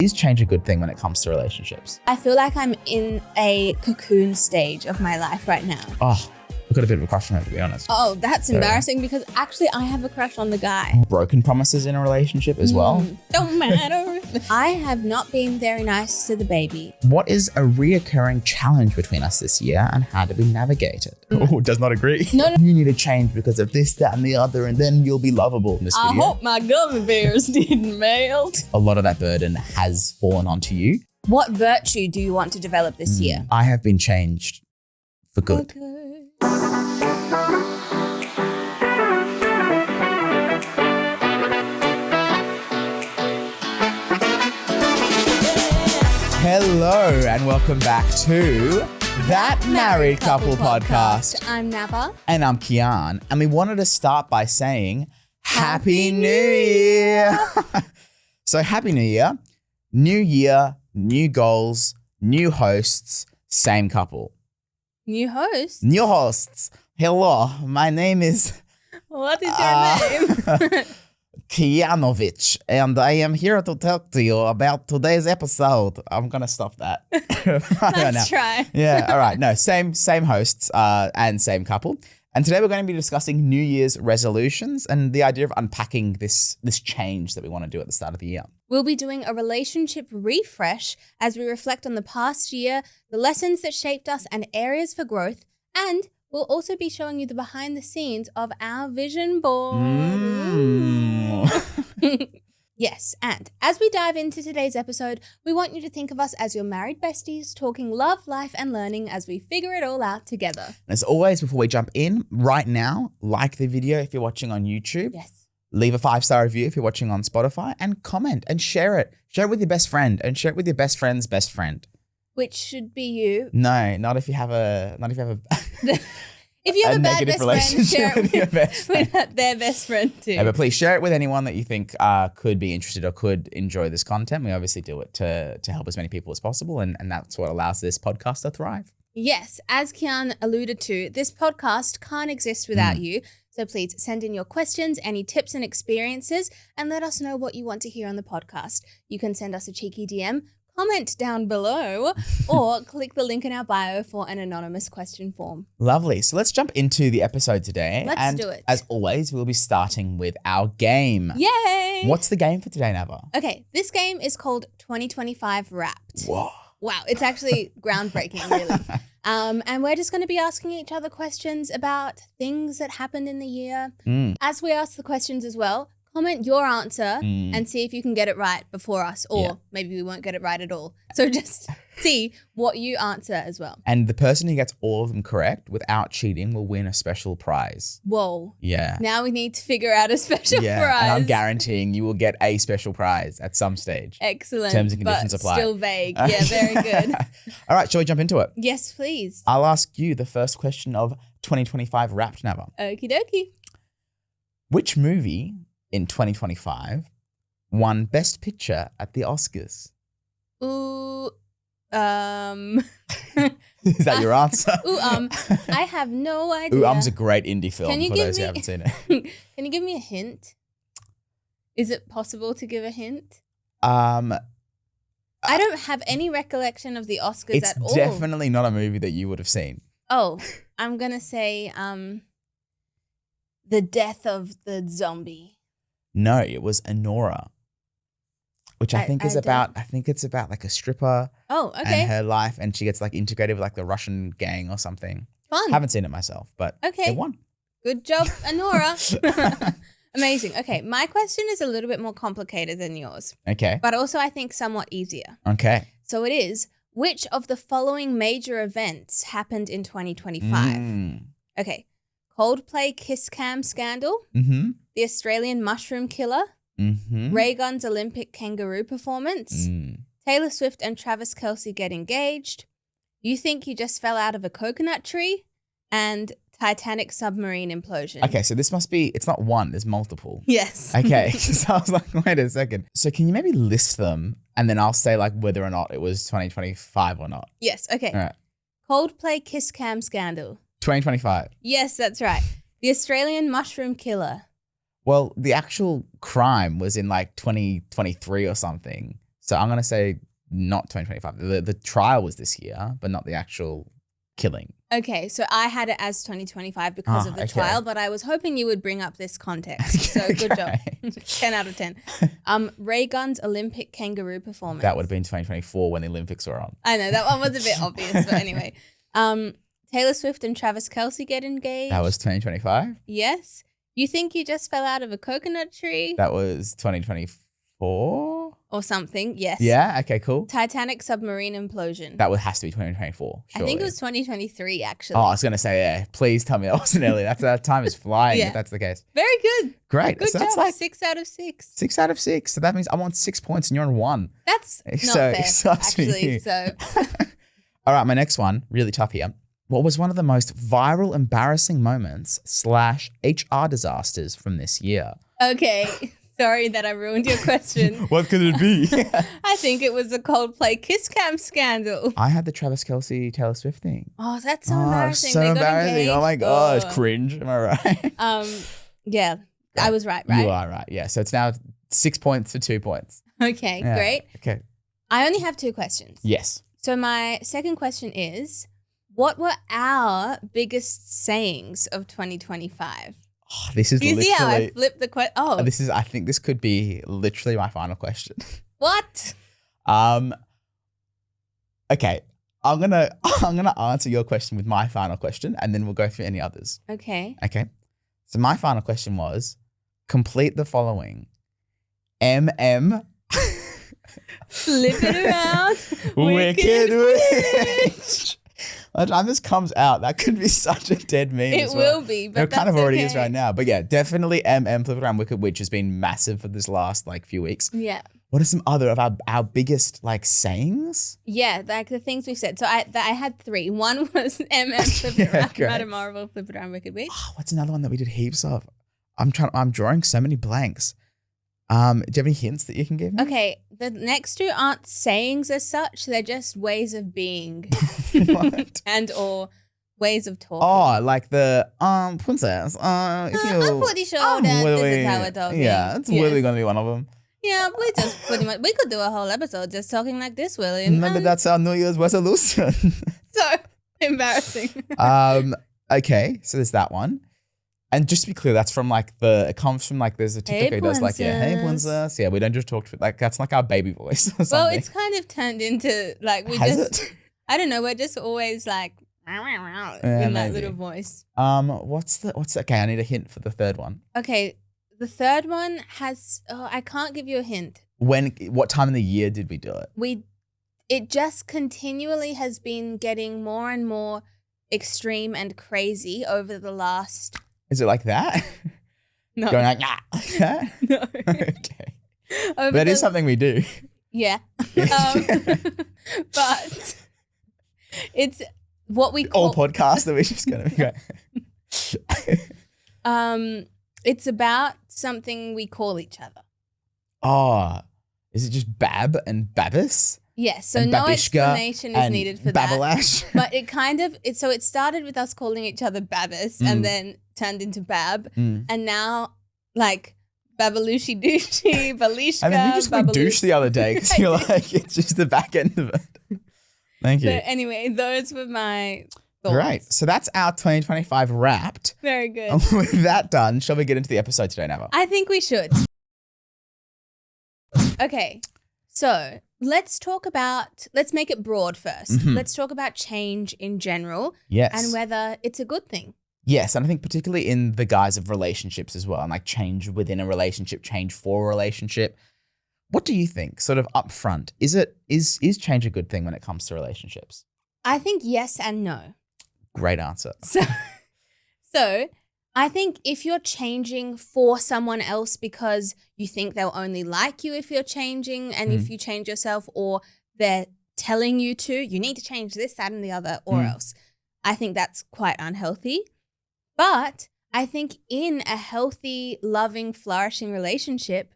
Is change a good thing when it comes to relationships? I feel like I'm in a cocoon stage of my life right now. Oh, I've got a bit of a crush on her, to be honest. Oh, that's embarrassing because actually I have a crush on the guy. Broken promises in a relationship as well. Don't matter. I have not been very nice to the baby. What is a reoccurring challenge between us this year and how do we navigate it? Oh, does not agree. No. You need to change because of this, that, and the other, and then you'll be lovable in this I video. hope my gummy bears didn't melt. A lot of that burden has fallen onto you. What virtue do you want to develop this year? I have been changed for good. Okay. Hello and welcome back to That Married Couple Podcast. I'm Nava. And I'm Kian. And we wanted to start by saying Happy New Year. So Happy New Year. New year, new goals, new hosts, same couple. New host. New hosts. Hello, my name is What is your name? Kianovich, and I am here to talk to you about today's episode. I'm going to stop that. Let's try. Yeah, all right. No, same hosts and same couple. And today we're going to be discussing New Year's resolutions and the idea of unpacking this change that we want to do at the start of the year. We'll be doing a relationship refresh as we reflect on the past year, the lessons that shaped us and areas for growth, and we'll also be showing you the behind the scenes of our vision board. Yes, and as we dive into today's episode, we want you to think of us as your married besties talking love, life, and learning as we figure it all out together. As always, before we jump in, right now, like the video if you're watching on YouTube. Yes. Leave a 5-star review if you're watching on Spotify and comment and share it. Share it with your best friend and share it with your best friend's best friend. Which should be you. No, not if you have a If you have a bad negative best friend, share relationship with your it best friend. with their best friend too. Yeah, but please share it with anyone that you think could be interested or could enjoy this content. We obviously do it to help as many people as possible, and that's what allows this podcast to thrive. Yes, as Kian alluded to, this podcast can't exist without you. So please send in your questions, any tips and experiences, and let us know what you want to hear on the podcast. You can send us a cheeky DM, comment down below, or click the link in our bio for an anonymous question form. Lovely. So let's jump into the episode today. Let's do it. As always, we'll be starting with our game. Yay! What's the game for today, Nava? Okay, this game is called 2025 Wrapped. Whoa. Wow, it's actually groundbreaking, really. And we're just going to be asking each other questions about things that happened in the year. As we ask the questions as well, comment your answer and see if you can get it right before us, or maybe we won't get it right at all. So just see what you answer as well. And the person who gets all of them correct without cheating will win a special prize. Whoa. Yeah. Now we need to figure out a special Yeah, prize. and I'm guaranteeing you will get a special prize at some stage. Excellent. Terms and conditions but apply. Still vague. Yeah, very good. All right, shall we jump into it? Yes, please. I'll ask you the first question of 2025 Wrapped, Nava. Okie dokie. Which movie in 2025 won Best Picture at the Oscars? Ooh, Is that your answer? I have no idea. Ooh, a great indie film Can you for give those who me- haven't seen it. Can you give me a hint? Is it possible to give a hint? I don't have any recollection of the Oscars It's at all. definitely not a movie that you would have seen. Oh, I'm gonna say The Death of the Zombie. No, it was Anora, which I think it's about like a stripper Oh, okay. and her life, and she gets like integrated with like the Russian gang or something. Fun. Haven't seen it myself, but Okay. it won. Good job, Anora. Amazing. Okay, my question is a little bit more complicated than yours, Okay. but also I think somewhat easier. Okay. So it is, which of the following major events happened in 2025? Okay. Coldplay Kiss Cam scandal, Mm-hmm. the Australian mushroom killer, Mm-hmm. Ray Guns Olympic kangaroo performance, Taylor Swift and Travis Kelce get engaged, you think you just fell out of a coconut tree, and Titanic submarine implosion. Okay, so this must be, it's not one, there's multiple. Yes. Okay, so I was like, wait a second. So can you maybe list them and then I'll say like whether or not it was 2025 or not? Yes, okay. All right. Coldplay Kiss Cam scandal. 2025. Yes, that's right. The Australian mushroom killer. Well, the actual crime was in like 2023 or something. So I'm gonna say not 2025. The trial was this year, but not the actual killing. Okay, so I had it as 2025 because of the okay. trial, but I was hoping you would bring up this context. So good job. 10 out of 10. Ray Gunn's Olympic kangaroo performance. That would have been 2024 when the Olympics were on. I know, that one was a bit obvious, but anyway. Taylor Swift and Travis Kelce get engaged. That was 2025. Yes. You think you just fell out of a coconut tree? That was 2024. Or something, yes. Yeah, okay, cool. Titanic submarine implosion. That has to be 2024. I think it was 2023, actually. Oh, I was going to say, yeah, please tell me that wasn't early. That time is flying Yeah. if that's the case. Very good. Great. Good so job. that's like 6 out of 6. 6 out of 6. So that means I'm on 6 points and you're on 1. That's not So fair, sucks for actually. you. So, All right, my next one, really tough here. What was one of the most viral, embarrassing moments / HR disasters from this year? okay. Sorry that I ruined your question. What could it be? I think it was a Coldplay Kiss Cam scandal. I had the Travis Kelce Taylor Swift thing. Oh, that's so embarrassing. So They got embarrassing. engaged. Oh my gosh, Oh. cringe. Am I right? Yeah, I was right? You are right. Yeah. So it's now 6 points to 2 points. Okay, Yeah. great. Okay. I only have 2 questions. Yes. So my second question is, what were our biggest sayings of 2025? Oh, this is Do you literally. see how I flipped the question? Oh, I think this could be literally my final question. what? Okay. I'm gonna answer your question with my final question, and then we'll go through any others. Okay. Okay. So my final question was, complete the following. MM. Flip it around. Wicked Witch. By the time this comes out, that could be such a dead meme. It as well. will be, but It kind of that's already okay. is right now. But yeah, definitely MM Flip It Around Wicked Witch has been massive for this last few weeks. Yeah. What are some other of our biggest sayings? Yeah, like the things we've said. So I had 3. One was Flip Yeah, it around, great. Madame Marvel, Flip it around, Wicked Witch. Oh, what's another one that we did heaps of? I'm drawing so many blanks. Do you have any hints that you can give me? Okay, the next 2 aren't sayings as such. They're just ways of being What? and or ways of talking. Oh, like the princess. If you, I'm pretty sure that this is how we're talking. Yeah, it's Yes. Willie gonna be one of them. Yeah, we just pretty much, we could do a whole episode just talking like this, Willie. Maybe that's our New Year's resolution. so embarrassing. Okay, so there's that one. And just to be clear, that's from it comes from there's a TikTok who does hey princess. Yeah, we don't just talk to it. That's like our baby voice or something. Well, it's kind of turned into Has it? I don't know, we're just always in that maybe. little voice. What's okay, I need a hint for the third one. Okay, the third one has, I can't give you a hint. What time in the year did we do it? It just continually has been getting more and more extreme and crazy over the last. Is it like that? No. Going like that? No. Okay. Over That is the- something we do. Yeah. But it's what we call. All podcasts that we're just going to go. It's about something we call each other. Oh, is it just Bab and Babis? Yes, so And no Babishka explanation is and needed for that. Babalash? But it kind of so it started with us calling each other Babis and then turned into Bab, and now Babalushi Douchey, Balishka. And then you just went Babaloo- douche the other day because you're like, it's just the back end of it. Thank you. So anyway, those were my thoughts. Great. So that's our 2025 wrapped. Very good. And with that done, shall we get into the episode today, Nava? I think we should. Okay, so let's make it broad first. Mhm. Let's talk about change in general Yes. and whether it's a good thing. Yes, and I think particularly in the guise of relationships as well, and change within a relationship, change for a relationship. What do you think, sort of upfront? Is change a good thing when it comes to relationships? I think yes and no. Great answer. So I think if you're changing for someone else because you think they'll only like you if you're changing and if you change yourself, or they're telling you you need to change this, that, and the other, or else, I think that's quite unhealthy. But I think in a healthy, loving, flourishing relationship,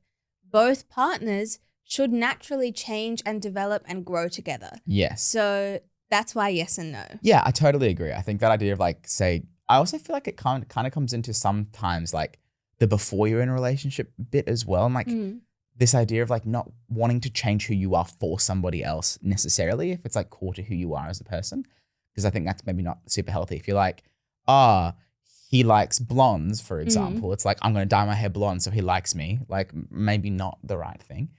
both partners should naturally change and develop and grow together. Yes. So that's why yes and no. Yeah, I totally agree. I think that idea of I also feel like it kind of comes into sometimes the before you're in a relationship bit as well. And this idea of like not wanting to change who you are for somebody else necessarily, if it's like core to who you are as a person. Because I think that's maybe not super healthy. If you're like, he likes blondes, for example, it's like, I'm going to dye my hair blonde so he likes me. Like maybe not the right thing.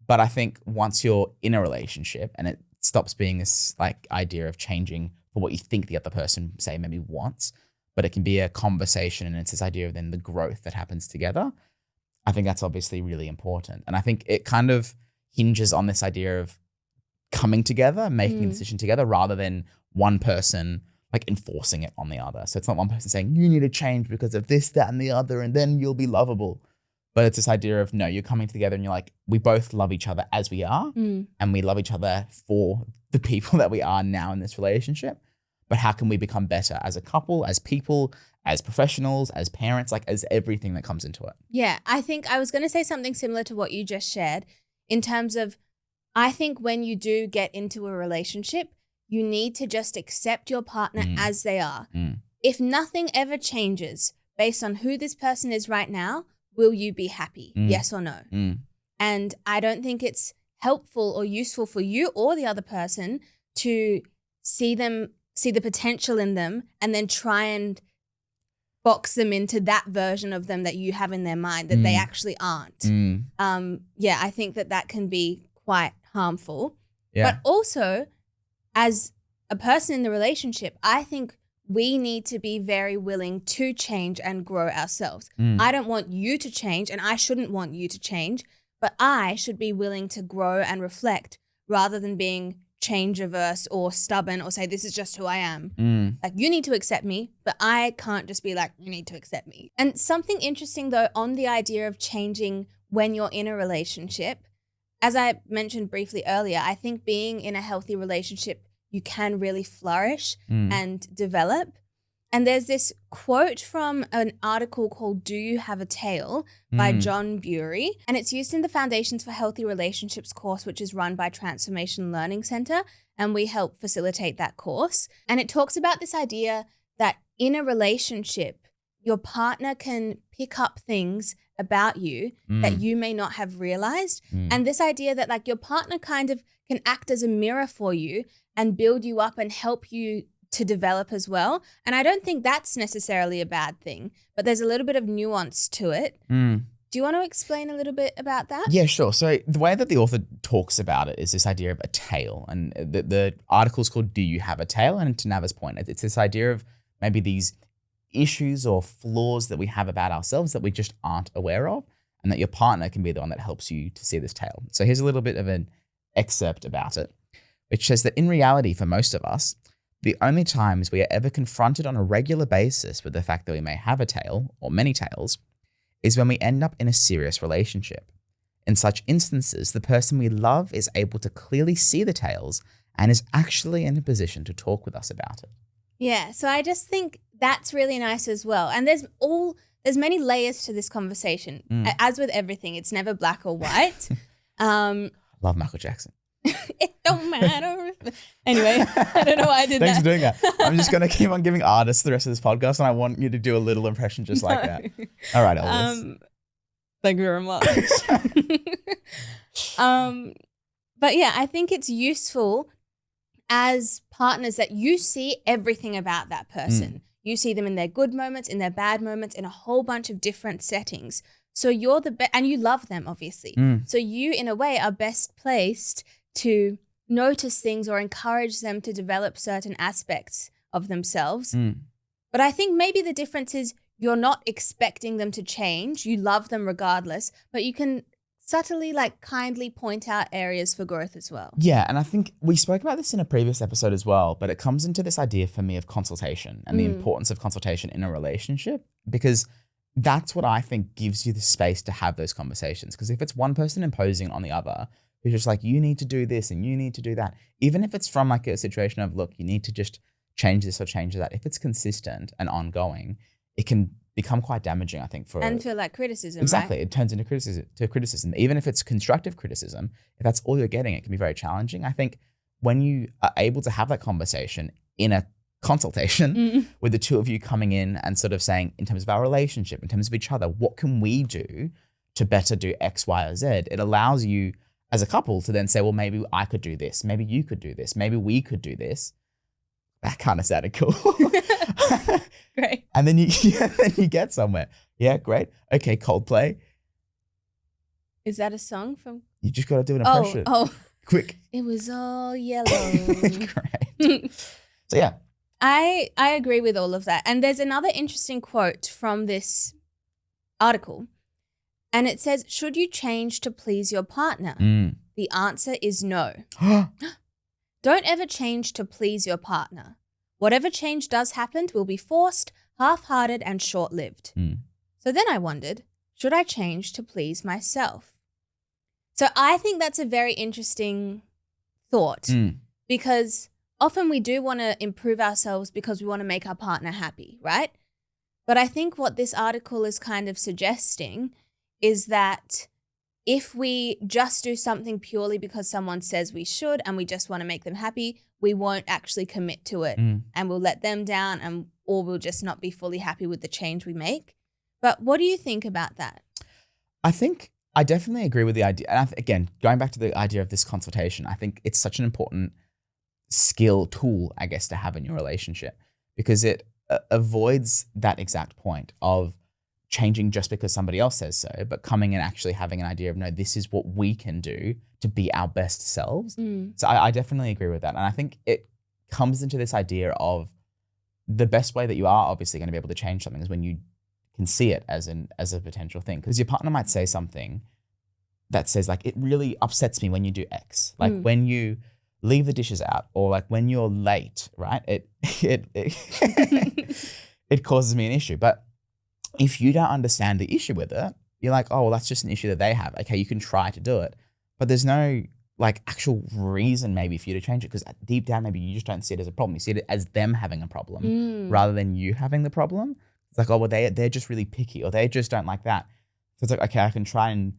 But I think once you're in a relationship and it stops being this like idea of changing for what you think the other person, say, maybe wants, but it can be a conversation and it's this idea of then the growth that happens together. I think that's obviously really important. And I think it kind of hinges on this idea of coming together, making a decision together rather than one person like enforcing it on the other. So it's not one person saying, you need to change because of this, that, and the other, and then you'll be lovable. But it's this idea of, no, you're coming together and you're like, we both love each other as we are and we love each other for the people that we are now in this relationship. But how can we become better as a couple, as people, as professionals, as parents, like as everything that comes into it? Yeah, I think I was going to say something similar to what you just shared in terms of, I think when you do get into a relationship, you need to just accept your partner as they are. If nothing ever changes based on who this person is right now, will you be happy? Yes or no? And I don't think it's helpful or useful for you or the other person to see the potential in them and then try and box them into that version of them that you have in their mind that they actually aren't. Yeah, I think that can be quite harmful. Yeah. But also, as a person in the relationship, I think we need to be very willing to change and grow ourselves. I don't want you to change and I shouldn't want you to change, but I should be willing to grow and reflect rather than being change averse or stubborn or say, this is just who I am. Like, you need to accept me, but I can't just be like, you need to accept me. And something interesting though, on the idea of changing when you're in a relationship, as I mentioned briefly earlier, I think being in a healthy relationship, you can really flourish and develop. And there's this quote from an article called Do You Have a Tale by John Bury. And it's used in the Foundations for Healthy Relationships course, which is run by Transformation Learning Center. And we help facilitate that course. And it talks about this idea that in a relationship, your partner can pick up things about you that you may not have realized. And this idea that like your partner kind of can act as a mirror for you and build you up and help you to develop as well. And I don't think that's necessarily a bad thing, but there's a little bit of nuance to it. Do you want to explain a little bit about that? Yeah, sure. So the way that the author talks about it is this idea of a tale. And the article is called Do You Have a Tale? And to Nava's point, it's this idea of maybe these issues or flaws that we have about ourselves that we just aren't aware of, and that your partner can be the one that helps you to see this tale. So here's a little bit of an excerpt about it, which says that in reality, for most of us, the only times we are ever confronted on a regular basis with the fact that we may have a tale or many tales is when we end up in a serious relationship. In such instances, the person we love is able to clearly see the tales and is actually in a position to talk with us about it. Yeah, so I just think that's really nice as well. And there's many layers to this conversation. As with everything, it's never black or white. Love Michael Jackson. It don't matter. Anyway, I don't know why I did Thanks that. for doing that. I'm just going to keep on giving artists the rest of this podcast, and I want you to do a little impression just like that. All right, Elvis. Thank you very much. But yeah, I think it's useful as partners that you see everything about that person. You see them in their good moments, in their bad moments, in a whole bunch of different settings. So you're the best, and you love them, obviously. So you, in a way, are best placed to notice things or encourage them to develop certain aspects of themselves. But I think maybe the difference is you're not expecting them to change. You love them regardless, but you can subtly, like, kindly point out areas for growth as well. Yeah, and I think we spoke about this in a previous episode as well, but it comes into this idea for me of consultation and the importance of consultation in a relationship, because that's what I think gives you the space to have those conversations. Because if it's one person imposing on the other, who's just like, you need to do this and you need to do that, even if it's from like a situation of, look, you need to just change this or change that, if it's consistent and ongoing, it can become quite damaging, I think. And feel like criticism, exactly. Right? It turns into criticism. Even if it's constructive criticism, if that's all you're getting, it can be very challenging. I think when you are able to have that conversation in a consultation with the two of you coming in and sort of saying, in terms of our relationship, in terms of each other, what can we do to better do X, Y, or Z, it allows you as a couple to then say, well, maybe I could do this. Maybe you could do this. Maybe we could do this. That kind of sounded cool. Great. And then you get somewhere. Yeah, great. Okay, Coldplay. Is that a song from? You just got to do an impression. Oh. Quick. It was all yellow. Great. So yeah. I agree with all of that. And there's another interesting quote from this article. And it says, should you change to please your partner? The answer is no. Don't ever change to please your partner. Whatever change does happen will be forced, half-hearted, and short-lived. So then I wondered, should I change to please myself? So I think that's a very interesting thought because often we do want to improve ourselves because we want to make our partner happy, right? But I think what this article is kind of suggesting is that if we just do something purely because someone says we should and we just want to make them happy, we won't actually commit to it and we'll let them down or we'll just not be fully happy with the change we make. But what do you think about that? I think I definitely agree with the idea. And again, going back to the idea of this consultation, I think it's such an important skill tool, I guess, to have in your relationship because it avoids that exact point of changing just because somebody else says so, but coming and actually having an idea of, no, this is what we can do to be our best selves. So I definitely agree with that. And I think it comes into this idea of the best way that you are obviously going to be able to change something is when you can see it as a potential thing. Because your partner might say something that says like, it really upsets me when you do X. Like when you leave the dishes out or like when you're late, right? It causes me an issue. But if you don't understand the issue with it, you're like, oh, well, that's just an issue that they have. Okay, you can try to do it. But there's no like actual reason maybe for you to change it because deep down, maybe you just don't see it as a problem. You see it as them having a problem rather than you having the problem. It's like, oh, well, they're just really picky or they just don't like that. So it's like, okay, I can try and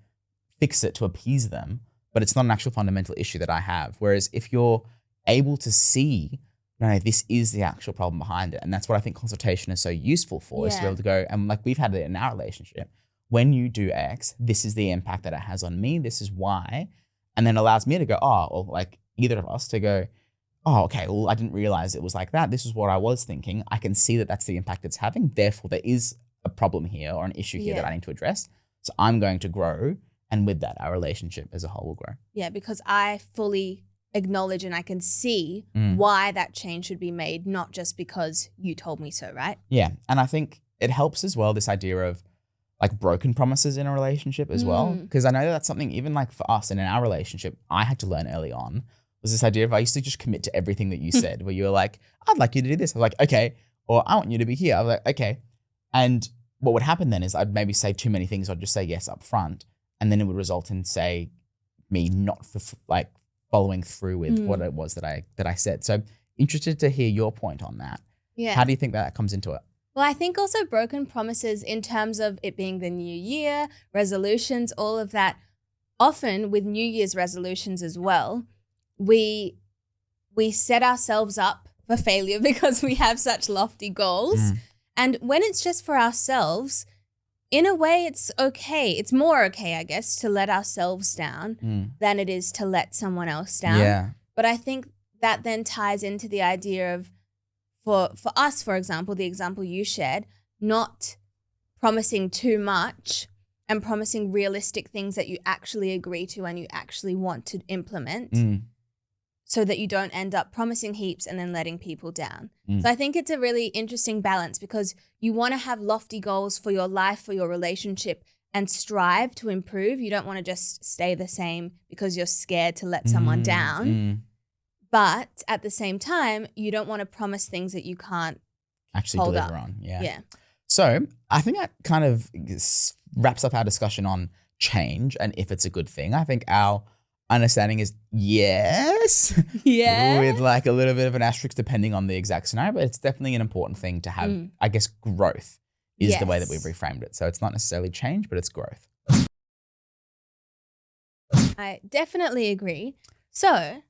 fix it to appease them, but it's not an actual fundamental issue that I have. Whereas if you're able to see, no, this is the actual problem behind it. And that's what I think consultation is so useful for, is to be able to go, and like we've had it in our relationship, when you do X, this is the impact that it has on me, this is why, and then allows me to go, oh, or like either of us to go, oh, okay, well, I didn't realize it was like that. This is what I was thinking. I can see that that's the impact it's having. Therefore, there is a problem here or an issue here that I need to address. So I'm going to grow. And with that, our relationship as a whole will grow. Yeah, because I fully acknowledge and I can see why that change should be made, not just because you told me so, right? Yeah. And I think it helps as well, this idea of like broken promises in a relationship as well. Because I know that's something even like for us and in our relationship, I had to learn early on was this idea of I used to just commit to everything that you said where you were like, I'd like you to do this. I was like, okay. Or I want you to be here. I was like, okay. And what would happen then is I'd maybe say too many things. I'd just say yes up front. And then it would result in, say, me not like following through with what it was that I said. So interested to hear your point on that. Yeah. How do you think that comes into it? Well, I think also broken promises in terms of it being the new year, resolutions, all of that. Often with New Year's resolutions as well, we set ourselves up for failure because we have such lofty goals. And when it's just for ourselves, in a way, it's okay. It's more okay, I guess, to let ourselves down than it is to let someone else down. Yeah. But I think that then ties into the idea of, for us, for example, the example you shared, not promising too much and promising realistic things that you actually agree to and you actually want to implement so that you don't end up promising heaps and then letting people down. So I think it's a really interesting balance because you want to have lofty goals for your life, for your relationship, and strive to improve. You don't want to just stay the same because you're scared to let someone down. But at the same time, you don't want to promise things that you can't actually hold deliver up. on. Yeah. Yeah. So I think that kind of wraps up our discussion on change and if it's a good thing. I think our understanding is yes. Yeah. With like a little bit of an asterisk depending on the exact scenario, but it's definitely an important thing to have, I guess, growth is the way that we've reframed it. So it's not necessarily change, but it's growth. I definitely agree. So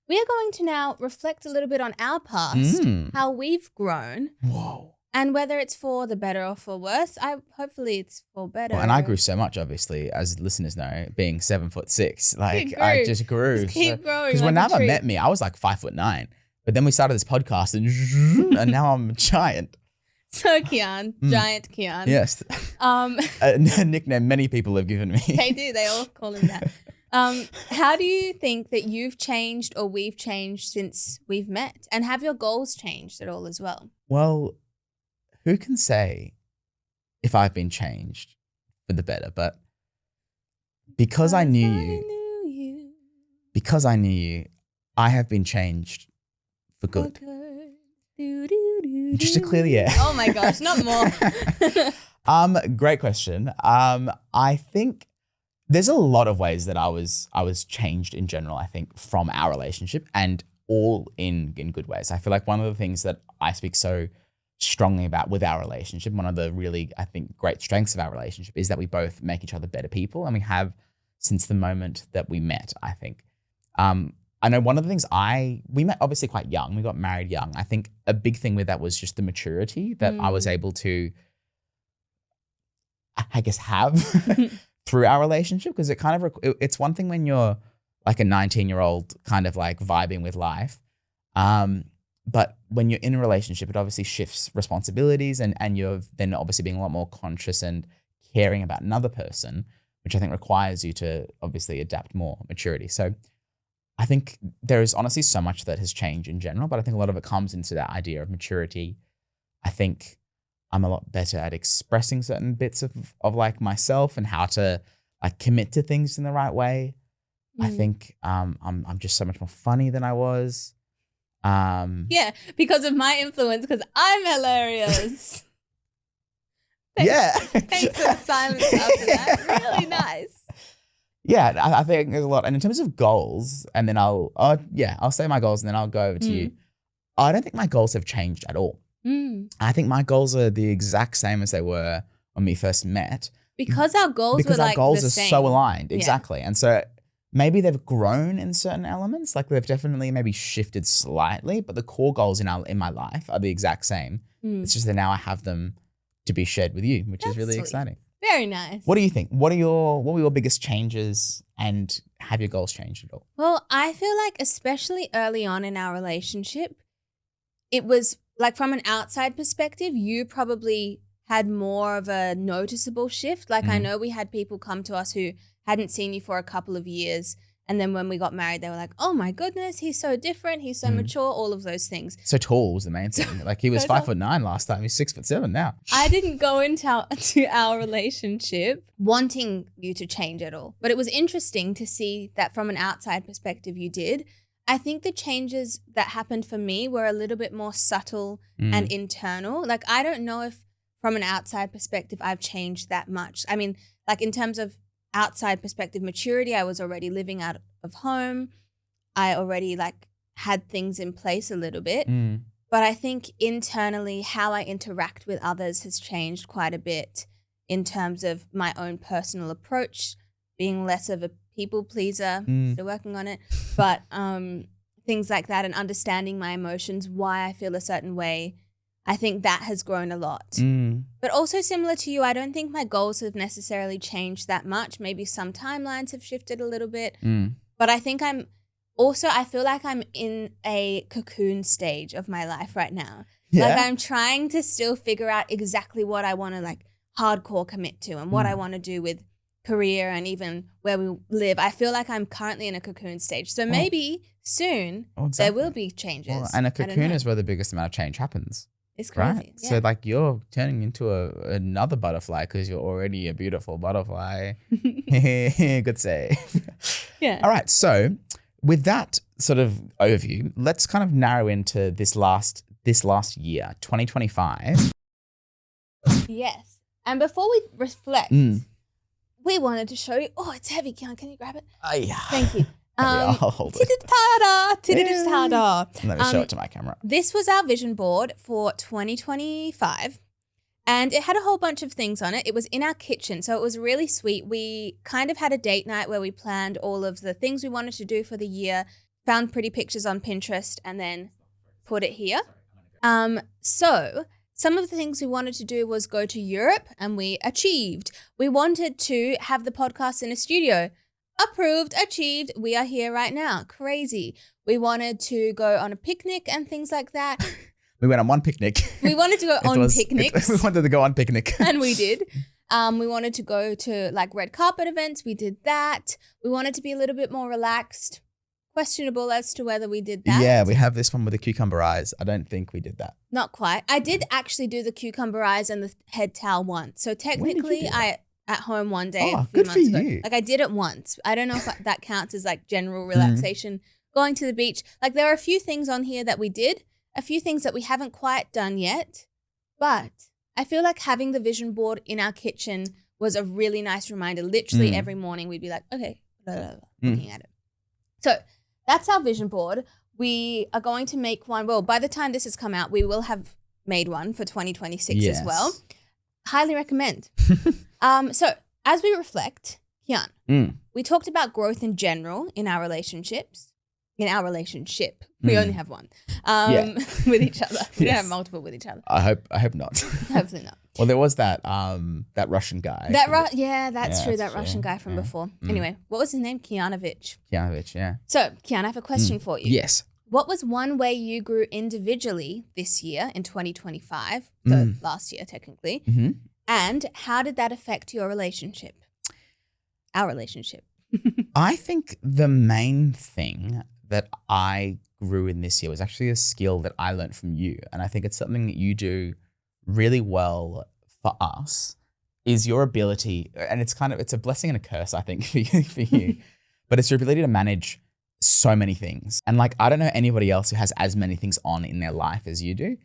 we are going to now reflect a little bit on our past, how we've grown. Whoa. And whether it's for the better or for worse, hopefully it's for better. Well, and I grew so much, obviously, as listeners know, being 7'6". Like You grew. I just grew. Just keep growing. Because when Nava met me, I was like 5'9". But then we started this podcast and now I'm a giant. So Kian, giant Kian. Yes. A nickname many people have given me. They do. They all call him that. How do you think that you've changed or we've changed since we've met? And have your goals changed at all as well? Well, who can say if I've been changed for the better? But because I knew you, I have been changed for good. Just to clear the air. Oh my gosh, not more. Great question. I think there's a lot of ways that I was changed in general, I think, from our relationship, and all in good ways. I feel like one of the things that I speak so strongly about with our relationship, one of the really, I think, great strengths of our relationship is that we both make each other better people, and we have since the moment that we met, I think. I know one of the things we met obviously quite young. We got married young. I think a big thing with that was just the maturity that I was able to, I guess, have through our relationship. Because it's one thing when you're like a 19-year-old kind of like vibing with life. But when you're in a relationship, it obviously shifts responsibilities and you're then obviously being a lot more conscious and caring about another person, which I think requires you to obviously adapt more maturity. So I think there is honestly so much that has changed in general, but I think a lot of it comes into that idea of maturity. I think I'm a lot better at expressing certain bits of like myself and how to like commit to things in the right way. I think I'm just so much more funny than I was. Yeah, because of my influence, because I'm hilarious. Thanks for the silence after that. Really nice. Yeah, I think there's a lot. And in terms of goals, and then I'll say my goals and then I'll go over to you. I don't think my goals have changed at all. I think my goals are the exact same as they were when we first met. Because our goals were like goals the are same. so aligned. Exactly. And so maybe they've grown in certain elements. Like they've definitely maybe shifted slightly, but the core goals in my life are the exact same. It's just that now I have them to be shared with you, which is really exciting. Very nice. What do you think? What were your biggest changes, and have your goals changed at all? Well, I feel like especially early on in our relationship, it was like from an outside perspective, you probably had more of a noticeable shift. Like I know we had people come to us who hadn't seen you for a couple of years. And then when we got married, they were like, oh my goodness, he's so different. He's so mature, all of those things. So tall was the main thing. Like he was 5'9" last time. He's 6'7" now. I didn't go into our relationship wanting you to change at all. But it was interesting to see that from an outside perspective you did. I think the changes that happened for me were a little bit more subtle and internal. Like I don't know if from an outside perspective I've changed that much. I mean, like in terms of outside perspective maturity, I was already living out of home. I already like had things in place a little bit. But I think internally how I interact with others has changed quite a bit in terms of my own personal approach, being less of a people pleaser, still working on it, but things like that, and understanding my emotions, why I feel a certain way. I think that has grown a lot. But also similar to you, I don't think my goals have necessarily changed that much. Maybe some timelines have shifted a little bit. But I think I feel like I'm in a cocoon stage of my life right now. Yeah. Like I'm trying to still figure out exactly what I want to like hardcore commit to and what I want to do with career and even where we live. I feel like I'm currently in a cocoon stage. So maybe soon there will be changes. Well, and a cocoon is where the biggest amount of change happens. It's crazy. Right? Yeah. So like you're turning into another butterfly because you're already a beautiful butterfly. Good save. Yeah. All right. So with that sort of overview, let's kind of narrow into this last year, 2025. Yes. And before we reflect, we wanted to show you. Oh, it's heavy. Can you grab it? Yeah. Thank you. I'll hold it. Let me show it to my camera. This was our vision board for 2025, and it had a whole bunch of things on it. It was in our kitchen, so it was really sweet. We kind of had a date night where we planned all of the things we wanted to do for the year, found pretty pictures on Pinterest, and then put it here. So some of the things we wanted to do was go to Europe, and we achieved. We wanted to have the podcast in a studio. Approved, achieved. We are here right now. Crazy. We wanted to go on a picnic and things like that. We went on one picnic. We wanted to go on picnics. We wanted to go on picnic. And we did. We wanted to go to like red carpet events. We did that. We wanted to be a little bit more relaxed. Questionable as to whether we did that. Yeah, we have this one with the cucumber eyes. I don't think we did that. Not quite. I did actually do the cucumber eyes and the head towel once. So technically I at home one day a few months ago. You. Like I did it once. I don't know if that counts as like general relaxation. Going to the beach. Like there are a few things on here that we did, a few things that we haven't quite done yet. But I feel like having the vision board in our kitchen was a really nice reminder. Literally every morning we'd be like, okay, looking at it. So that's our vision board. We are going to make one. Well, by the time this has come out, we will have made one for 2026 as well. Highly recommend. So as we reflect, Kian, we talked about growth in general in our relationships. In our relationship, we only have one with each other. We don't have multiple with each other. I hope not. Hopefully not. Well, there was that Russian guy. That's true. That Russian guy from before. Anyway, what was his name? Kianovich. Yeah. So, Kian, I have a question for you. Yes. What was one way you grew individually this year in 2025, so last year technically, and how did that affect your relationship? Our relationship. I think the main thing that I grew in this year was actually a skill that I learned from you. And I think it's something that you do really well for us is your ability, and it's a blessing and a curse, I think, for you, but it's your ability to manage so many things. And like, I don't know anybody else who has as many things on in their life as you do,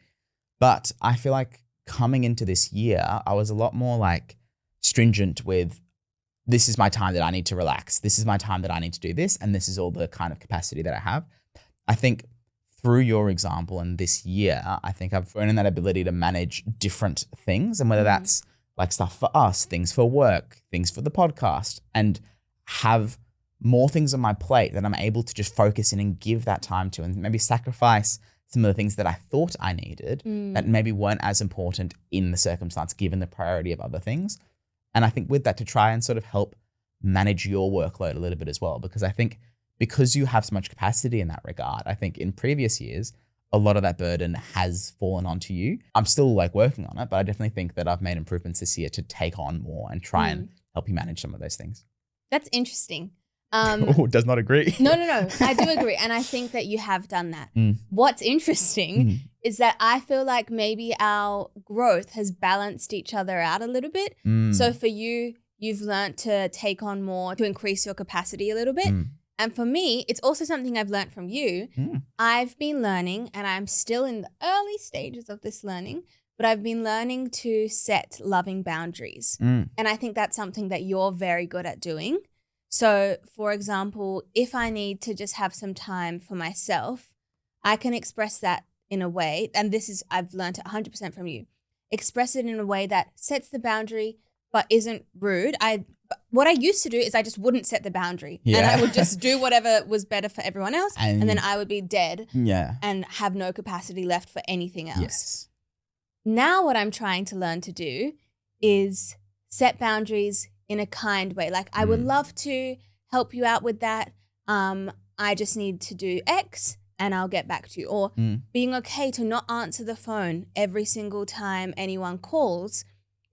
but I feel like coming into this year, I was a lot more like stringent with, this is my time that I need to relax. This is my time that I need to do this. And this is all the kind of capacity that I have. I think through your example and this year, I think I've grown in that ability to manage different things. And whether that's like stuff for us, things for work, things for the podcast, and have more things on my plate that I'm able to just focus in and give that time to, and maybe sacrifice some of the things that I thought I needed that maybe weren't as important in the circumstance, given the priority of other things. And I think with that, to try and sort of help manage your workload a little bit as well, because I think because you have so much capacity in that regard, I think in previous years, a lot of that burden has fallen onto you. I'm still like working on it, but I definitely think that I've made improvements this year to take on more and try and help you manage some of those things. That's interesting. Does not agree. No. I do agree. And I think that you have done that. What's interesting is that I feel like maybe our growth has balanced each other out a little bit. So for you, you've learned to take on more, to increase your capacity a little bit. And for me, it's also something I've learned from you. I've been learning, and I'm still in the early stages of this learning, but I've been learning to set loving boundaries. And I think that's something that you're very good at doing. So, for example, if I need to just have some time for myself, I can express that in a way, and I've learned it 100% from you, express it in a way that sets the boundary but isn't rude. What I used to do is I just wouldn't set the boundary and I would just do whatever was better for everyone else, and then I would be dead and have no capacity left for anything else. Yes. Now what I'm trying to learn to do is set boundaries in a kind way. Like, I would love to help you out with that. I just need to do X and I'll get back to you. Or being okay to not answer the phone every single time anyone calls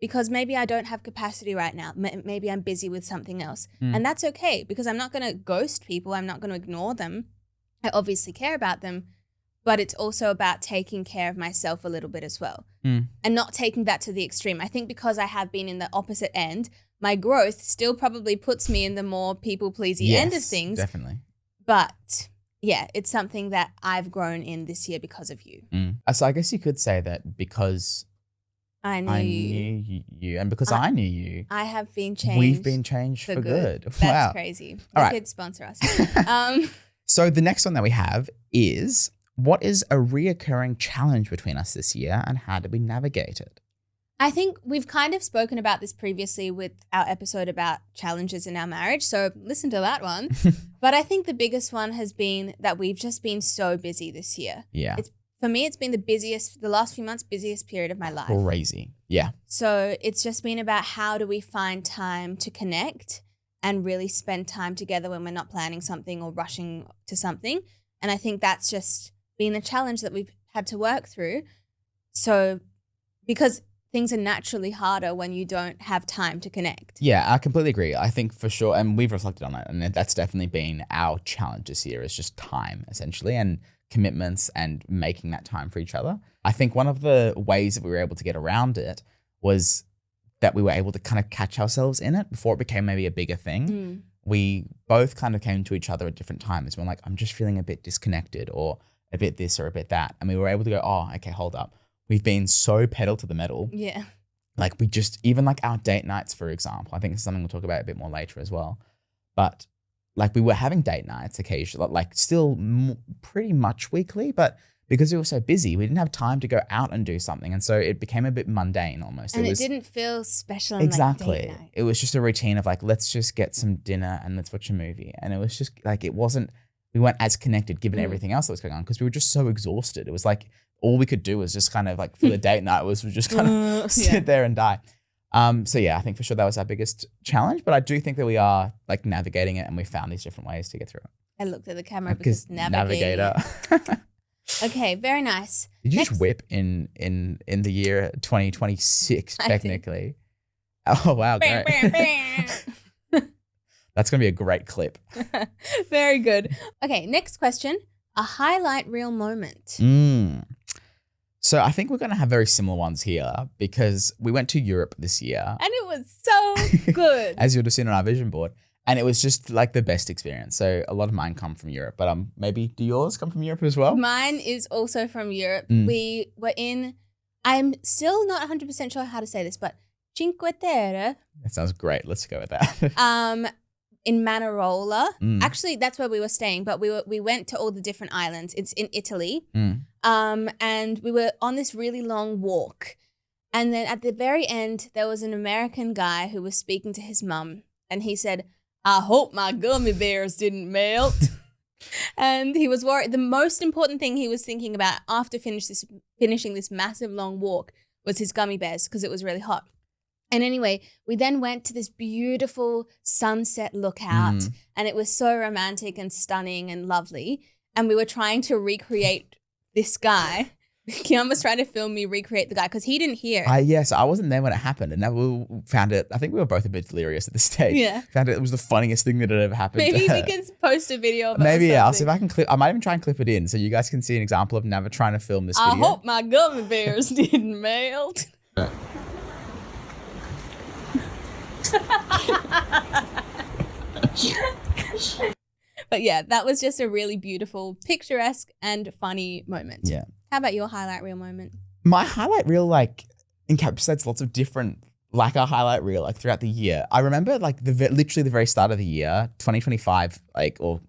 because maybe I don't have capacity right now. Maybe I'm busy with something else. And that's okay, because I'm not going to ghost people. I'm not going to ignore them. I obviously care about them, but it's also about taking care of myself a little bit as well and not taking that to the extreme. I think because I have been in the opposite end, my growth still probably puts me in the more people-pleasy end of things. Definitely. But yeah, it's something that I've grown in this year because of you. So I guess you could say that because I knew you and because I knew you, I have been changed. We've been changed for good. That's wow. crazy. All You right. could sponsor us. So the next one that we have is, what is a reoccurring challenge between us this year and how did we navigate it? I think we've kind of spoken about this previously with our episode about challenges in our marriage, so listen to that one. But I think the biggest one has been that we've just been so busy this year. Yeah. It's for me, it's been the last few months, busiest period of my life. Crazy. Yeah. So it's just been about how do we find time to connect and really spend time together when we're not planning something or rushing to something. And I think that's just been a challenge that we've had to work through. So because things are naturally harder when you don't have time to connect. Yeah, I completely agree. I think for sure, and we've reflected on it, and that's definitely been our challenge this year, is just time, essentially, and commitments and making that time for each other. I think one of the ways that we were able to get around it was that we were able to kind of catch ourselves in it before it became maybe a bigger thing. We both kind of came to each other at different times. We're like, I'm just feeling a bit disconnected or a bit this or a bit that. And we were able to go, oh, okay, hold up. We've been so pedal to the metal. Yeah. Like we just, even like our date nights, for example, I think it's something we'll talk about a bit more later as well. But like we were having date nights occasionally, like still pretty much weekly, but because we were so busy, we didn't have time to go out and do something. And so it became a bit mundane almost. And it didn't feel special. Exactly. Like date night. It was just a routine of like, let's just get some dinner and let's watch a movie. And it was just like, we weren't as connected given everything else that was going on because we were just so exhausted. It was like, all we could do was just kind of like for the date night was just kind of sit there and die. So yeah, I think for sure that was our biggest challenge, but I do think that we are like navigating it and we found these different ways to get through it. I looked at the camera because navigator. Okay, very nice. Did you just whip in the year 2026 technically? Oh wow, great. That's going to be a great clip. Very good. Okay, next question. A highlight reel moment. So I think we're going to have very similar ones here because we went to Europe this year. And it was so good. As you would have seen on our vision board. And it was just like the best experience. So a lot of mine come from Europe, but maybe do yours come from Europe as well? Mine is also from Europe. We were I'm still not 100% sure how to say this, but Cinque Terre. That sounds great. Let's go with that. In Manarola. Actually, that's where we were staying, but we went to all the different islands. It's in Italy. And we were on this really long walk. And then at the very end, there was an American guy who was speaking to his mum. And he said, I hope my gummy bears didn't melt. And he was worried. The most important thing he was thinking about after finishing this massive long walk was his gummy bears because it was really hot. And anyway, we then went to this beautiful sunset lookout and it was so romantic and stunning and lovely. And we were trying to recreate this guy. Kian was trying to film me recreate the guy because he didn't hear. Yes, I wasn't there when it happened. And then we found it, I think we were both a bit delirious at this stage. Yeah. Found it was the funniest thing that had ever happened. Maybe we can post a video of it. Maybe, yeah. I'll see if I can I might even try and clip it in so you guys can see an example of Nava trying to film this video. I hope my gummy bears didn't melt. But yeah, that was just a really beautiful, picturesque and funny moment. Yeah. How about your highlight reel moment? My highlight reel like encapsulates lots of different, like our highlight reel like throughout the year. I remember like literally the very start of the year, 2025, like or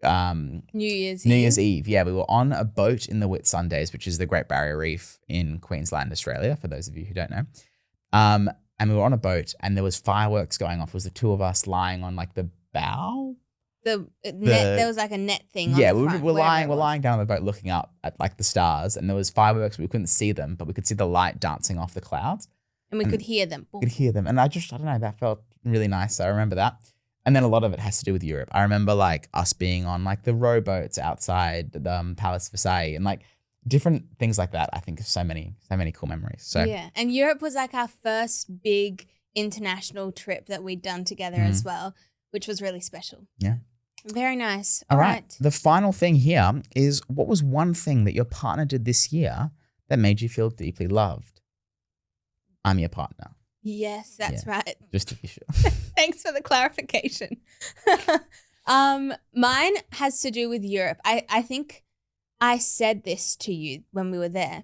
New Year's Eve. Yeah, we were on a boat in the Whitsundays, which is the Great Barrier Reef in Queensland, Australia, for those of you who don't know. And we were on a boat and there was fireworks going off. It was the two of us lying on like the bow. There was like a net thing. Yeah, on the front, we're lying down on the boat looking up at like the stars and there was fireworks. We couldn't see them, but we could see the light dancing off the clouds. And we could hear them. We could hear them. And I don't know, that felt really nice. So I remember that. And then a lot of it has to do with Europe. I remember like us being on like the rowboats outside the Palace Versailles and like different things like that. I think so many cool memories. So yeah, and Europe was like our first big international trip that we'd done together as well, which was really special. Yeah. Very nice. All right. The final thing here is, what was one thing that your partner did this year that made you feel deeply loved? I'm your partner. Yes, that's right. Just to be sure. Thanks for the clarification. Mine has to do with Europe. I think I said this to you when we were there,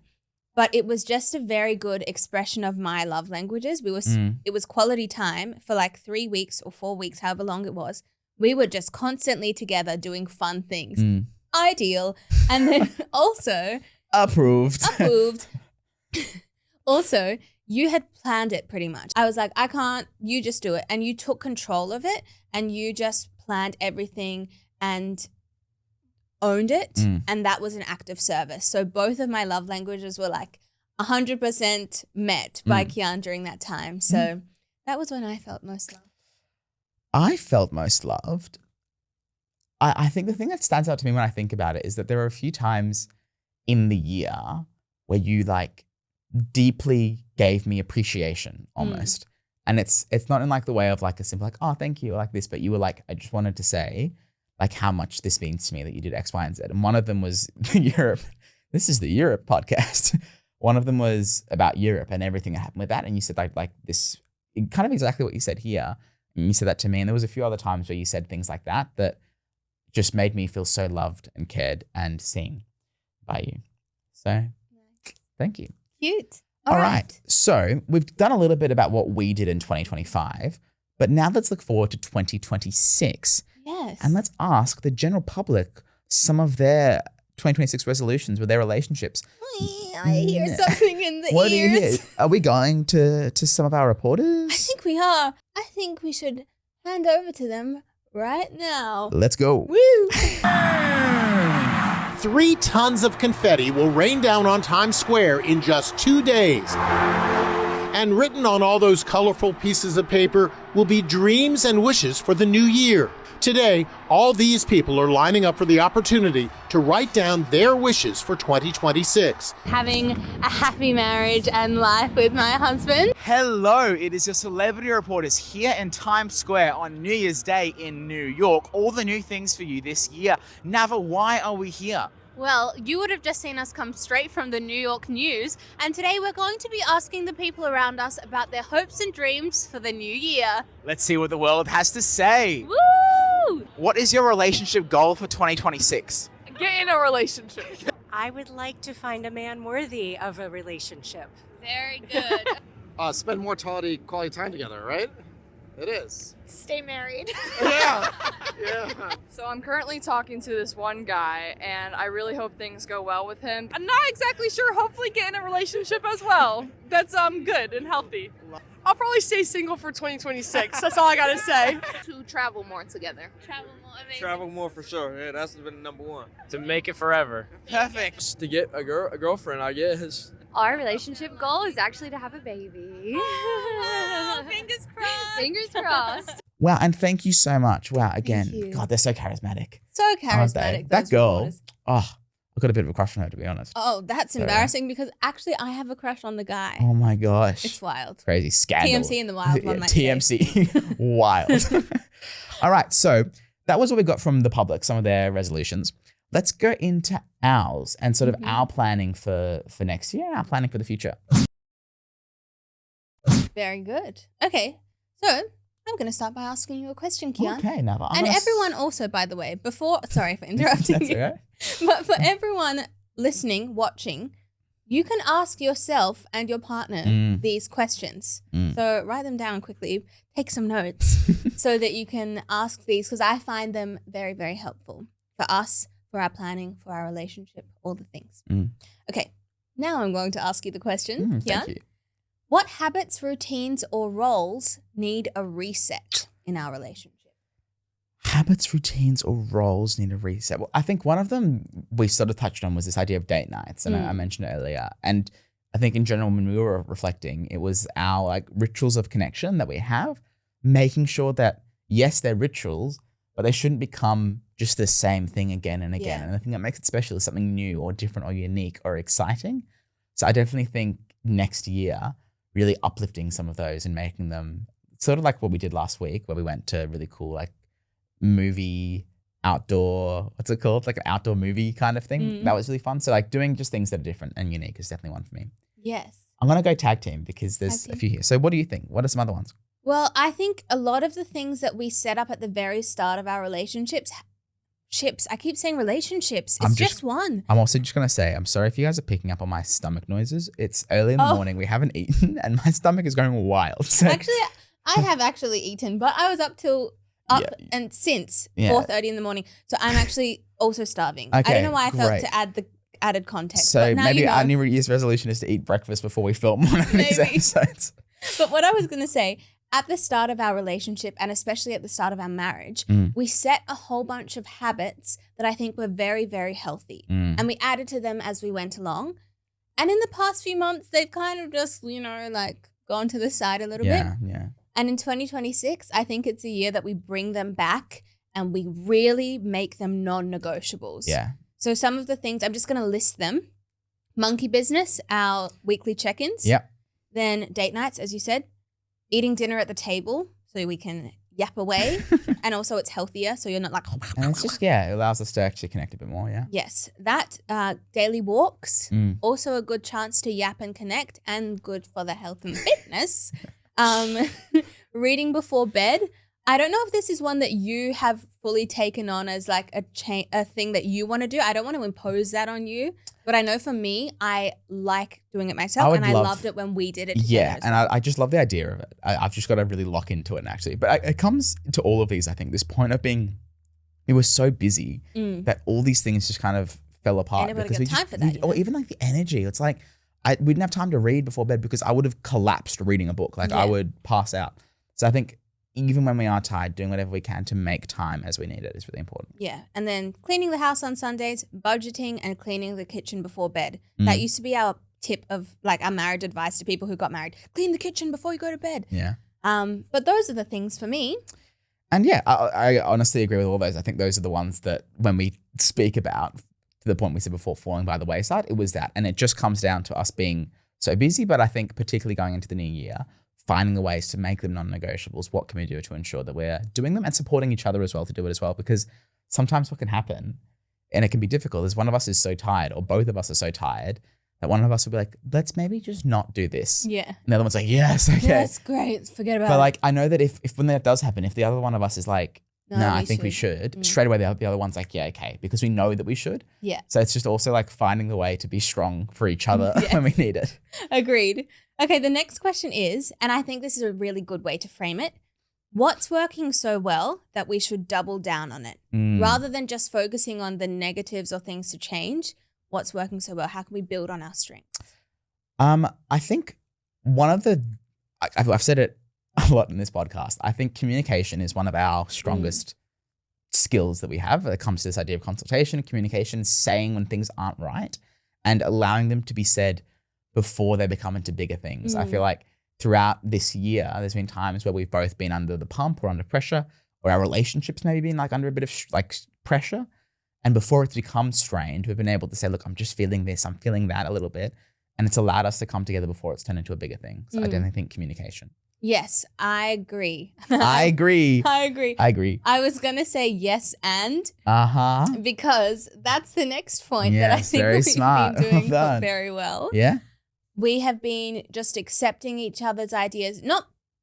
but it was just a very good expression of my love languages. It was quality time for like 3 weeks or 4 weeks, however long it was. We were just constantly together doing fun things. Ideal. And then also Approved. Also, you had planned it pretty much. I was like, I can't, you just do it. And you took control of it and you just planned everything. And owned it, and that was an act of service. So both of my love languages were like 100% met by Kian during that time. So that was when I felt most loved. I felt most loved. I think the thing that stands out to me when I think about it is that there are a few times in the year where you like deeply gave me appreciation almost. And it's not in like the way of like a simple like, oh, thank you, or like this, but you were like, I just wanted to say like how much this means to me that you did X, Y, and Z. And one of them was Europe. This is the Europe podcast. One of them was about Europe and everything that happened with that. And you said like this, kind of exactly what you said here. And you said that to me. And there was a few other times where you said things like that just made me feel so loved and cared and seen by you. So thank you. Cute. All right. So we've done a little bit about what we did in 2025, but now let's look forward to 2026. Yes. And let's ask the general public some of their 2026 resolutions with their relationships. I hear something in the What do you hear? ears. Are we going to some of our reporters? I think we are. I think we should hand over to them right now. Let's go. Woo! 3 tons of confetti will rain down on Times Square in just 2 days. And written on all those colorful pieces of paper will be dreams and wishes for the new year. Today, all these people are lining up for the opportunity to write down their wishes for 2026. Having a happy marriage and life with my husband. Hello, it is your celebrity reporters here in Times Square on New Year's Day in New York. All the new things for you this year. Nava, why are we here? Well, you would have just seen us come straight from the New York news, and today we're going to be asking the people around us about their hopes and dreams for the new year. Let's see what the world has to say. Woo! What is your relationship goal for 2026? Get in a relationship. I would like to find a man worthy of a relationship. Very good. Spend more quality time together, right? It is. Stay married. Yeah. So I'm currently talking to this one guy, and I really hope things go well with him. I'm not exactly sure. Hopefully get in a relationship as well. That's good and healthy. I'll probably stay single for 2026. That's all I gotta say. To travel more together. Travel more, amazing. Travel more for sure. Yeah, that's been number one. To make it forever. Perfect. To get a girlfriend, I guess. Our relationship goal is actually to have a baby. Oh, fingers crossed. Fingers crossed. Wow, and thank you so much. Wow, again, you. God, they're so charismatic. So Aren't they? charismatic. That those girl, reporters. I've got a bit of a crush on her, to be honest. Oh, that's So- embarrassing because actually I have a crush on the guy. Oh my gosh. It's wild. Crazy scandal. TMC in the wild, one might say. TMC. Wild. All right. So that was what we got from the public, some of their resolutions. Let's go into ours and sort of our planning for next year and our planning for the future. Very good. Okay, so I'm going to start by asking you a question, Kian. Okay, now. And everyone also, by the way, sorry for interrupting That's you, okay. but for everyone listening, watching, you can ask yourself and your partner these questions. So write them down quickly, take some notes so that you can ask these because I find them very, very helpful for us, for our planning, for our relationship, all the things. Okay, now I'm going to ask you the question, Kian. Thank you. What habits, routines, or roles need a reset in our relationship? Habits, routines, or roles need a reset. Well, I think one of them we sort of touched on was this idea of date nights, and I mentioned it earlier. And I think in general, when we were reflecting, it was our like rituals of connection that we have, making sure that yes, they're rituals, but they shouldn't become just the same thing again and again. Yeah. And the thing that makes it special is something new or different or unique or exciting. So I definitely think next year, really uplifting some of those and making them sort of like what we did last week, where we went to really cool like movie outdoor, what's it called? Like an outdoor movie kind of thing. That was really fun. So like doing just things that are different and unique is definitely one for me. Yes. I'm going to go tag team because there's Tag a few here. So what do you think? What are some other ones? Well, I think a lot of the things that we set up at the very start of our relationships, I keep saying relationships. It's just one. I'm also just going to say, I'm sorry if you guys are picking up on my stomach noises. It's early in the morning. We haven't eaten and my stomach is going wild. So Actually, I have actually eaten, but I was up and since 4:30 in the morning. So I'm actually also starving. I Okay, don't know why I felt great. to add the added context. So but now maybe you know. our New Year's resolution is to eat breakfast before we film one of these Maybe. episodes. But what I was going to say, at the start of our relationship and especially at the start of our marriage, we set a whole bunch of habits that I think were very, very healthy. And we added to them as we went along. And in the past few months, they've kind of just, like gone to the side a little bit. Yeah. And in 2026, I think it's a year that we bring them back and we really make them non-negotiables. Yeah. So some of the things, I'm just going to list them. Monkey business, our weekly check-ins. Yep. Then date nights, as you said. Eating dinner at the table so we can yap away. And also it's healthier so you're not like. And it's just, it allows us to actually connect a bit more, yeah. Yes. That, daily walks, also a good chance to yap and connect and good for the health and fitness. Reading before bed. I don't know if this is one that you have fully taken on as like a thing that you want to do. I don't want to impose that on you. But I know for me, I like doing it myself and I loved it when we did it together. Yeah, and I just love the idea of it. I've just got to really lock into it actually. But it comes to all of these, I think, this point of being, we were so busy that all these things just kind of fell apart. And because we got time for that. Or even like the energy. It's like, we didn't have time to read before bed because I would have collapsed reading a book. Like I would pass out. So I think even when we are tired, doing whatever we can to make time as we need it is really important. Yeah. And then cleaning the house on Sundays, budgeting and cleaning the kitchen before bed. That used to be our tip of like our marriage advice to people who got married. Clean the kitchen before you go to bed. Yeah. But those are the things for me. And yeah, I honestly agree with all those. I think those are the ones that when we speak about, to the point we said before, falling by the wayside, it was that. And it just comes down to us being so busy. But I think particularly going into the new year, finding the ways to make them non-negotiables. What can we do to ensure that we're doing them and supporting each other as well to do it as well? Because sometimes what can happen, and it can be difficult, is one of us is so tired or both of us are so tired that one of us will be like, let's maybe just not do this. Yeah. And the other one's like, yes, okay. Yes, great. Forget about it. But like, I know that if when that does happen, if the other one of us is like, no, I think we should, straight away the other one's like, yeah, okay, because we know that we should. Yeah. So it's just also like finding the way to be strong for each other when we need it. Agreed. Okay, the next question is, and I think this is a really good way to frame it, what's working so well that we should double down on it? Rather than just focusing on the negatives or things to change, what's working so well? How can we build on our strengths? I think one of the, I've said it a lot in this podcast, I think communication is one of our strongest skills that we have when it comes to this idea of consultation, communication, saying when things aren't right and allowing them to be said before they become into bigger things. I feel like throughout this year, there's been times where we've both been under the pump or under pressure, or our relationships maybe been like under a bit of pressure. And before it's become strained, we've been able to say, look, I'm just feeling this, I'm feeling that a little bit. And it's allowed us to come together before it's turned into a bigger thing. So I definitely think communication. Yes, I agree. I agree. I agree. I agree. I was going to say yes and. Because that's the next point that I think very we've smart. been doing Well done. very well. Yeah. We have been just accepting each other's ideas.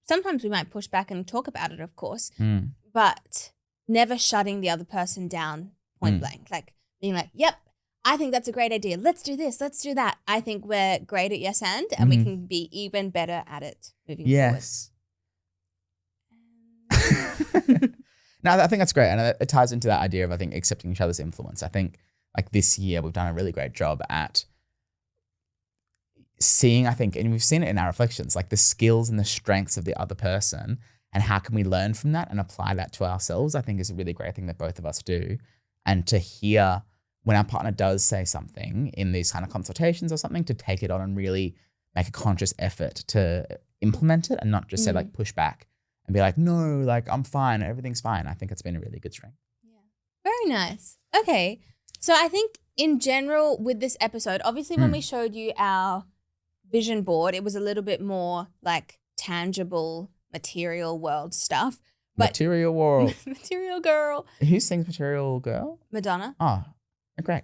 Sometimes we might push back and talk about it, of course, but never shutting the other person down point blank. Like being like, yep, I think that's a great idea. Let's do this. Let's do that. I think we're great at yes and we can be even better at it moving yes. forward. No, I think that's great. And it ties into that idea of, I think, accepting each other's influence. I think like this year, we've done a really great job at seeing, I think, and we've seen it in our reflections, like the skills and the strengths of the other person and how can we learn from that and apply that to ourselves, I think is a really great thing that both of us do. And to hear when our partner does say something in these kind of consultations or something, to take it on and really make a conscious effort to implement it and not just say like push back and be like, no, like I'm fine, everything's fine. I think it's been a really good strength. Yeah. Very nice. Okay. So I think in general with this episode, obviously when we showed you our vision board, it was a little bit more like tangible material world stuff. But Material world. Material girl. Who sings Material Girl? Madonna. Oh, great.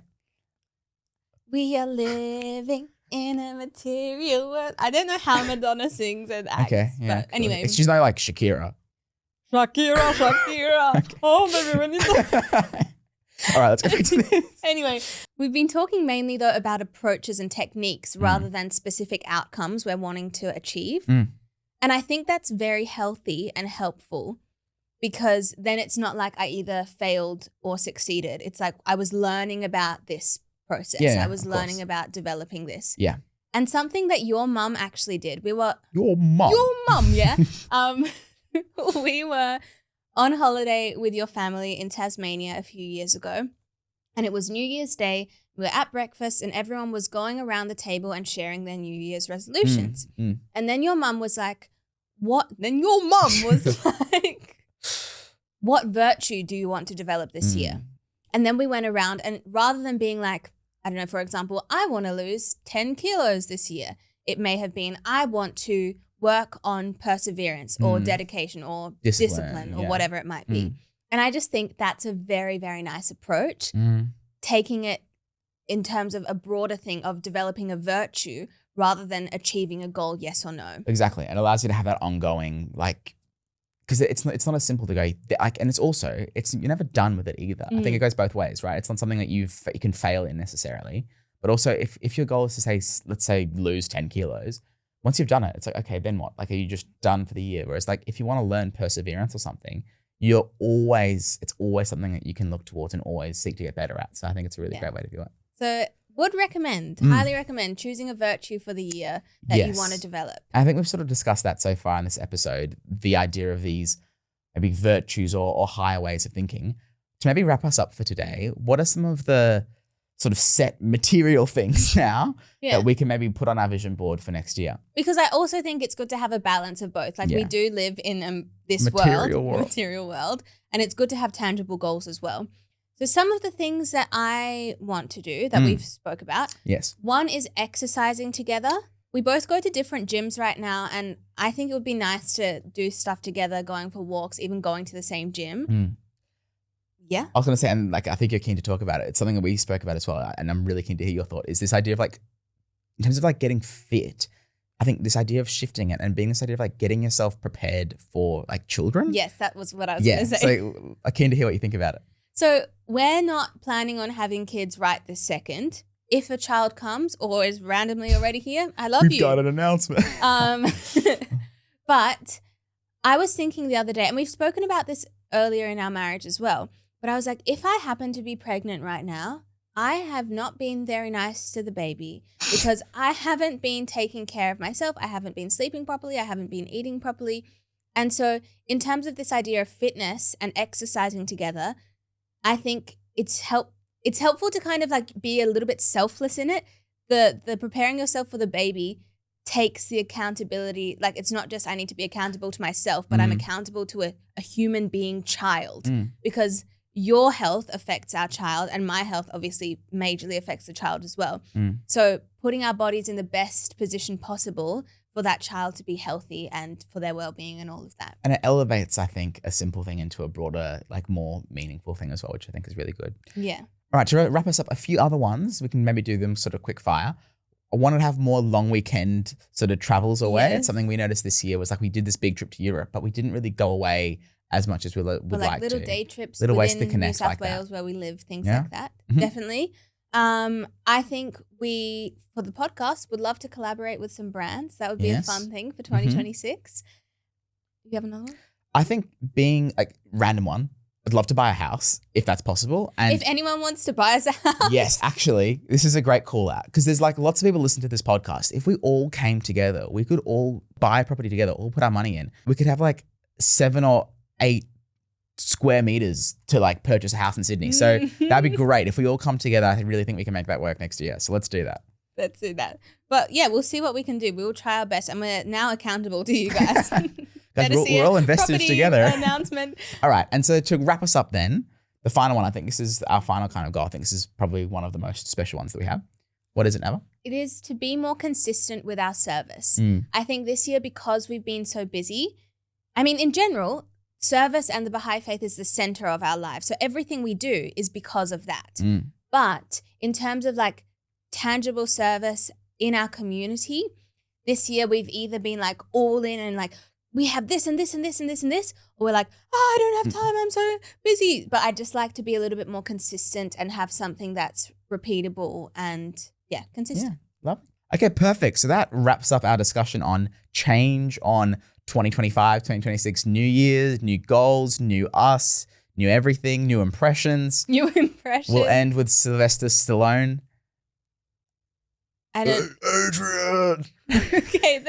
We are living in a material world. I don't know how Madonna sings and acts. Okay, yeah. But anyway. It's just not like Shakira. Shakira. Oh, baby, we need to... All right, let's go back to this. Anyway, we've been talking mainly though about approaches and techniques rather than specific outcomes we're wanting to achieve. And I think that's very healthy and helpful because then it's not like I either failed or succeeded. It's like I was learning about this process. Yeah, I was of learning course. about developing this. Yeah. and something that your mum actually did. Your mum. Your mum, yeah. We were on holiday with your family in Tasmania a few years ago, and it was New Year's Day. We were at breakfast, and everyone was going around the table and sharing their New Year's resolutions. And then your mum was like, what? Then your mum was like, what virtue do you want to develop this year? And then we went around, and rather than being like, I don't know, for example, I want to lose 10 kilos this year, it may have been, I want to work on perseverance or dedication or discipline or whatever it might be. And I just think that's a very, very nice approach, taking it in terms of a broader thing of developing a virtue rather than achieving a goal, yes or no. Exactly. It allows you to have that ongoing, like, because it's not as simple to go, like, and you're never done with it either. I think it goes both ways, right? It's not something that you can fail in necessarily, but also if your goal is to say, let's say, lose 10 kilos, once you've done it, it's like, okay, then what? Like, are you just done for the year? Whereas like, if you want to learn perseverance or something, it's always something that you can look towards and always seek to get better at. So I think it's a really great way to do it. So would recommend, highly recommend choosing a virtue for the year that you want to develop. I think we've sort of discussed that so far in this episode, the idea of these maybe virtues or higher ways of thinking. To maybe wrap us up for today, what are some of the sort of set material things now that we can maybe put on our vision board for next year? Because I also think it's good to have a balance of both. Like we do live in this material world, and it's good to have tangible goals as well. So some of the things that I want to do that we've spoke about. Yes. One is exercising together. We both go to different gyms right now, and I think it would be nice to do stuff together, going for walks, even going to the same gym. Yeah. I was going to say, and like, I think you're keen to talk about it. It's something that we spoke about as well, and I'm really keen to hear your thought, is this idea of like, in terms of like getting fit, I think this idea of shifting it and being this idea of like getting yourself prepared for like children. Yes, that was what I was going to say. So I'm keen to hear what you think about it. So we're not planning on having kids right this second. If a child comes or is randomly already here, I love you. We've got an announcement. But I was thinking the other day, and we've spoken about this earlier in our marriage as well, but I was like, if I happen to be pregnant right now, I have not been very nice to the baby because I haven't been taking care of myself. I haven't been sleeping properly. I haven't been eating properly. And so in terms of this idea of fitness and exercising together, I think it's helpful to kind of like be a little bit selfless in it. The preparing yourself for the baby takes the accountability. Like, it's not just I need to be accountable to myself, but I'm accountable to a human being child because your health affects our child and my health obviously majorly affects the child as well. So putting our bodies in the best position possible for that child to be healthy and for their well-being and all of that. And it elevates, I think, a simple thing into a broader, like more meaningful thing as well, which I think is really good. Yeah. All right, to wrap us up, a few other ones. We can maybe do them sort of quick fire. I wanted to have more long weekend sort of travels away. Yes. It's something we noticed this year was like we did this big trip to Europe, but we didn't really go away as much as we would like to. Little day trips little ways to within connect New South like that. Wales where we live, things like that. Definitely. I think we, for the podcast, would love to collaborate with some brands. That would be a fun thing for 2026. Do you have another one? I think being like random one, I'd love to buy a house if that's possible. And if anyone wants to buy us a house. yes, actually, this is a great call out because there's like lots of people listen to this podcast. If we all came together, we could all buy a property together, all put our money in. We could have like 7 or 8 square meters to like purchase a house in Sydney. So that'd be great. If we all come together, I really think we can make that work next year. So let's do that. Let's do that. But yeah, we'll see what we can do. We will try our best and we're now accountable to you guys. Guys, we're all investors together. Announcement. All right. And so to wrap us up then, the final one, I think this is our final kind of goal. I think this is probably one of the most special ones that we have. What is it, Nava? It is to be more consistent with our service. I think this year, because we've been so busy, I mean, in general, service and the Baha'i faith is the center of our lives. So everything we do is because of that. But in terms of like tangible service in our community, this year we've either been like all in and like, we have this and this and this and this and this, or we're like, oh, I don't have time, I'm so busy. But I'd just like to be a little bit more consistent and have something that's repeatable and consistent. Yeah, love it. Okay, perfect. So that wraps up our discussion on change on 2025, 2026, New Year's, new goals, new us, new everything, new impressions. New impressions. We'll end with Sylvester Stallone. I don't. Adrian. Okay,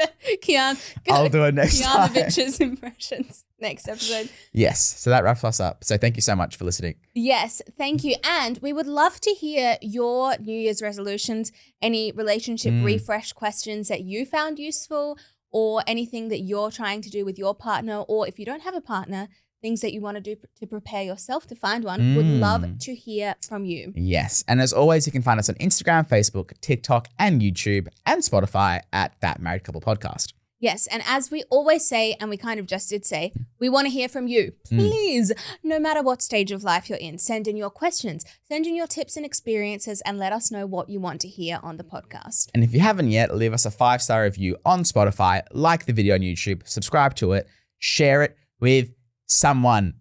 I'll do it next time. Kianovich's impressions next episode. Yes. So that wraps us up. So thank you so much for listening. Yes, thank you. And we would love to hear your New Year's resolutions, any relationship refresh questions that you found useful, or anything that you're trying to do with your partner, or if you don't have a partner, things that you want to do to prepare yourself to find one. Would love to hear from you. Yes. And as always, you can find us on Instagram, Facebook, TikTok, and YouTube, and Spotify at That Married Couple Podcast. Yes, and as we always say, and we kind of just did say, we want to hear from you. Please, no matter what stage of life you're in, send in your questions, send in your tips and experiences, and let us know what you want to hear on the podcast. And if you haven't yet, leave us a 5-star review on Spotify, like the video on YouTube, subscribe to it, share it with someone.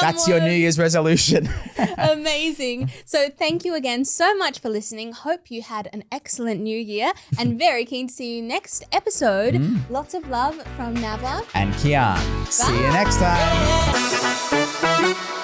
That's your New Year's resolution. Amazing. So thank you again so much for listening. Hope you had an excellent new year and very keen to see you next episode. Lots of love from Nava and Kian. See you next time.